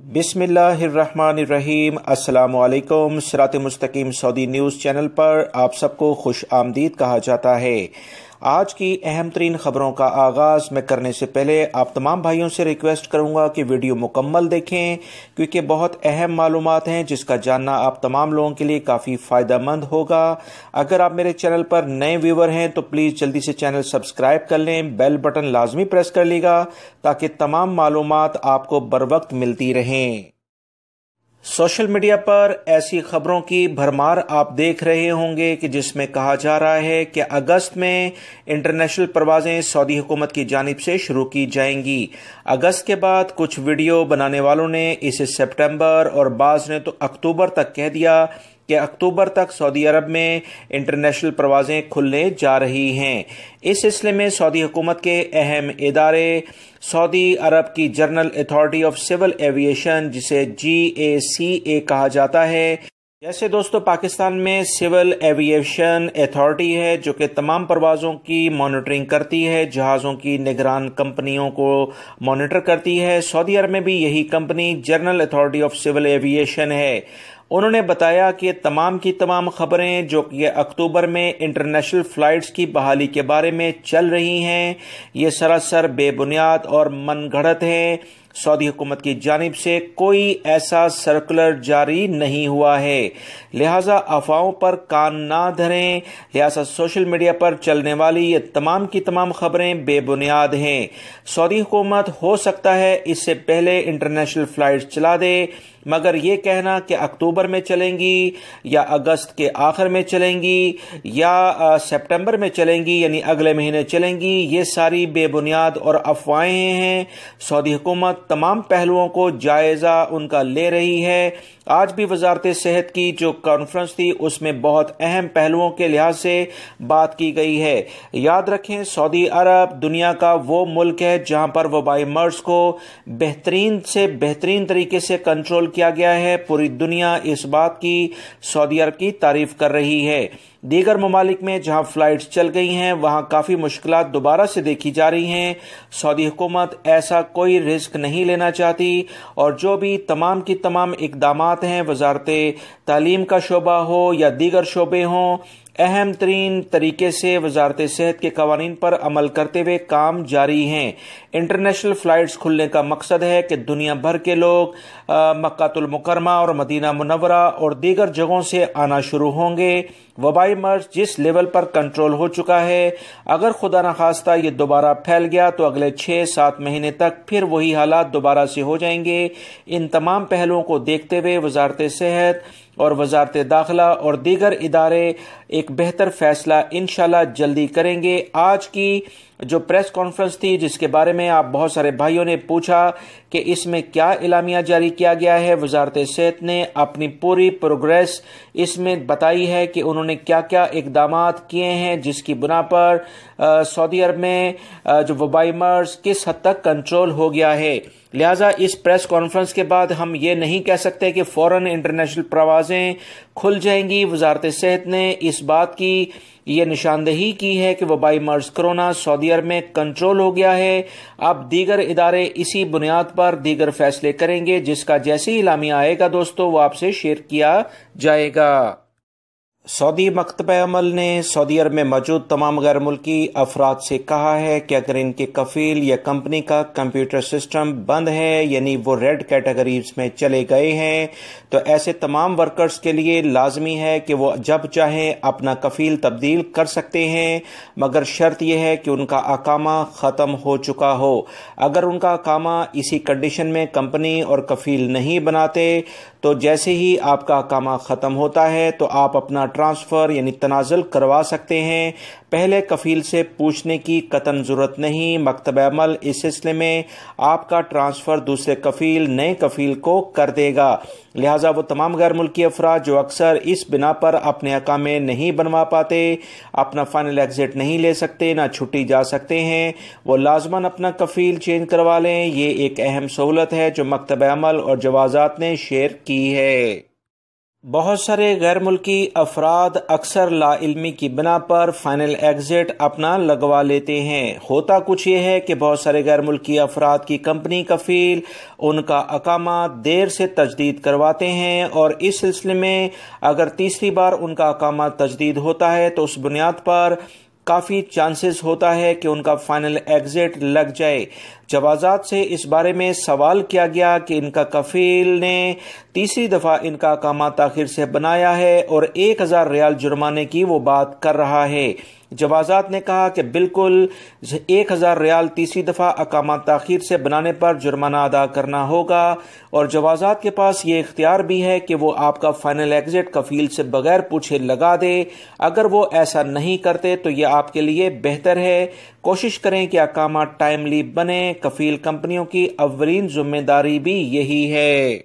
بسم اللہ الرحمن الرحیم۔ السلام علیکم۔ sirat.e.mustaqeem سعودی نیوز چینل پر آپ سب کو خوش آمدید کہا جاتا ہے۔ آج کی اہم ترین خبروں کا آغاز میں کرنے سے پہلے آپ تمام بھائیوں سے ریکویسٹ کروں گا کہ ویڈیو مکمل دیکھیں، کیونکہ بہت اہم معلومات ہیں جس کا جاننا آپ تمام لوگوں کے لیے کافی فائدہ مند ہوگا۔ اگر آپ میرے چینل پر نئے ویور ہیں تو پلیز جلدی سے چینل سبسکرائیب کر لیں، بیل بٹن لازمی پریس کر لیے گا تاکہ تمام معلومات آپ کو بروقت ملتی رہیں۔ سوشل میڈیا پر ایسی خبروں کی بھرمار آپ دیکھ رہے ہوں گے کہ جس میں کہا جا رہا ہے کہ اگست میں انٹرنیشنل پروازیں سعودی حکومت کی جانب سے شروع کی جائیں گی۔ اگست کے بعد کچھ ویڈیو بنانے والوں نے اسے سپٹمبر اور بعض نے تو اکتوبر تک کہہ دیا کہ اکتوبر تک سعودی عرب میں انٹرنیشنل پروازیں کھلنے جا رہی ہیں۔ اس سلسلے میں سعودی حکومت کے اہم ادارے سعودی عرب کی general authority of civil aviation, جسے GACA کہا جاتا ہے، جیسے دوستوں پاکستان میں سول ایویشن اتھارٹی ہے جو کہ تمام پروازوں کی مانیٹرنگ کرتی ہے، جہازوں کی نگران کمپنیوں کو مانیٹر کرتی ہے۔ سعودی عرب میں بھی یہی company general authority of civil aviation ہے۔ انہوں نے بتایا کہ تمام کی تمام خبریں جو کہ اکتوبر میں انٹرنیشنل فلائٹس کی بحالی کے بارے میں چل رہی ہیں، یہ سراسر بے بنیاد اور من گھڑت ہیں۔ سعودی حکومت کی جانب سے کوئی ایسا سرکولر جاری نہیں ہوا ہے، لہٰذا افواہوں پر کان نہ دھریں۔ لہٰذا سوشل میڈیا پر چلنے والی یہ تمام کی تمام خبریں بے بنیاد ہیں۔ سعودی حکومت ہو سکتا ہے اس سے پہلے انٹرنیشنل فلائٹ چلا دے، مگر یہ کہنا کہ اکتوبر میں چلیں گی یا اگست کے آخر میں چلیں گی یا سپٹمبر میں چلیں گی، یعنی اگلے مہینے چلیں گی، یہ ساری بے بنیاد اور افواہیں ہیں۔ سعودی حکومت تمام پہلوؤں کو جائزہ ان کا لے رہی ہے۔ آج بھی وزارت صحت کی جو کانفرنس تھی اس میں بہت اہم پہلوؤں کے لحاظ سے بات کی گئی ہے۔ یاد رکھیں سعودی عرب دنیا کا وہ ملک ہے جہاں پر وبائی مرض کو بہترین سے بہترین طریقے سے کنٹرول کیا گیا ہے۔ پوری دنیا اس بات کی سعودی عرب کی تعریف کر رہی ہے۔ دیگر ممالک میں جہاں فلائٹس چل گئی ہیں وہاں کافی مشکلات دوبارہ سے دیکھی جا رہی ہیں۔ سعودی حکومت ایسا کوئی رسک نہیں لینا چاہتی، اور جو بھی تمام کی تمام اقدامات ہیں، وزارت تعلیم کا شعبہ ہو یا دیگر شعبے ہوں، اہم ترین طریقے سے وزارت صحت کے قوانین پر عمل کرتے ہوئے کام جاری ہیں۔ انٹرنیشنل فلائٹس کھلنے کا مقصد ہے کہ دنیا بھر کے لوگ مکہ المکرمہ اور مدینہ منورہ اور دیگر جگہوں سے آنا شروع ہوں گے۔ وبائی مرض جس لیول پر کنٹرول ہو چکا ہے، اگر خدا نخواستہ یہ دوبارہ پھیل گیا تو اگلے 6-7 مہینے تک پھر وہی حالات دوبارہ سے ہو جائیں گے۔ ان تمام پہلوؤں کو دیکھتے ہوئے وزارت صحت اور وزارت داخلہ اور دیگر ادارے ایک بہتر فیصلہ انشاءاللہ جلدی کریں گے۔ آج کی جو پریس کانفرنس تھی جس کے بارے میں آپ بہت سارے بھائیوں نے پوچھا کہ اس میں کیا اعلامیہ جاری کیا گیا ہے، وزارت صحت نے اپنی پوری پروگریس اس میں بتائی ہے کہ انہوں نے کیا کیا اقدامات کیے ہیں جس کی بنا پر سعودی عرب میں جو وبائی مرض کس حد تک کنٹرول ہو گیا ہے۔ لہٰذا اس پریس کانفرنس کے بعد ہم یہ نہیں کہہ سکتے کہ فوراً انٹرنیشنل پروازیں کھل جائیں گی۔ وزارت صحت نے اس بات کی یہ نشاندہی کی ہے کہ وبائی مرض کرونا سعودی عرب میں کنٹرول ہو گیا ہے۔ اب دیگر ادارے اسی بنیاد پر دیگر فیصلے کریں گے، جس کا جیسے ہی اعلامیہ آئے گا دوستو وہ آپ سے شیئر کیا جائے گا۔ سعودی مکتبہ عمل نے سعودی عرب میں موجود تمام غیر ملکی افراد سے کہا ہے کہ اگر ان کے کفیل یا کمپنی کا کمپیوٹر سسٹم بند ہے، یعنی وہ ریڈ کیٹیگریز میں چلے گئے ہیں، تو ایسے تمام ورکرز کے لیے لازمی ہے کہ وہ جب چاہیں اپنا کفیل تبدیل کر سکتے ہیں، مگر شرط یہ ہے کہ ان کا اقامہ ختم ہو چکا ہو۔ اگر ان کا اقامہ اسی کنڈیشن میں کمپنی اور کفیل نہیں بناتے تو جیسے ہی آپ کا اقامہ ختم ہوتا ہے تو آپ اپنا ٹرانسفر یعنی تنازل کروا سکتے ہیں۔ پہلے کفیل سے پوچھنے کی قطعاً ضرورت نہیں۔ مکتبہ عمل اس سلسلے میں آپ کا ٹرانسفر دوسرے کفیل نئے کفیل کو کر دے گا۔ لہٰذا وہ تمام غیر ملکی افراد جو اکثر اس بنا پر اپنے اقامے نہیں بنوا پاتے، اپنا فائنل ایگزٹ نہیں لے سکتے، نہ چھٹی جا سکتے ہیں، وہ لازماً اپنا کفیل چینج کروا لیں۔ یہ ایک اہم سہولت ہے جو مکتبہ عمل اور جوازات نے شیئر کی ہے۔ بہت سارے غیر ملکی افراد اکثر لا علمی کی بنا پر فائنل ایگزٹ اپنا لگوا لیتے ہیں۔ ہوتا کچھ یہ ہے کہ بہت سارے غیر ملکی افراد کی کمپنی کفیل ان کا اقامہ دیر سے تجدید کرواتے ہیں، اور اس سلسلے میں اگر تیسری بار ان کا اقامہ تجدید ہوتا ہے تو اس بنیاد پر کافی چانسز ہوتا ہے کہ ان کا فائنل ایگزٹ لگ جائے۔ جوازات سے اس بارے میں سوال کیا گیا کہ ان کا کفیل نے تیسری دفعہ ان کا اقامہ تاخیر سے بنایا ہے اور 1000 ریال جرمانے کی وہ بات کر رہا ہے۔ جوازات نے کہا کہ بالکل 1000 ریال تیسری دفعہ اقامہ تاخیر سے بنانے پر جرمانہ ادا کرنا ہوگا، اور جوازات کے پاس یہ اختیار بھی ہے کہ وہ آپ کا فائنل ایگزٹ کفیل سے بغیر پوچھے لگا دے۔ اگر وہ ایسا نہیں کرتے تو یہ آپ کے لیے بہتر ہے۔ کوشش کریں کہ اقامہ ٹائملی بنے۔ کفیل کمپنیوں کی اولین ذمہ داری بھی یہی ہے۔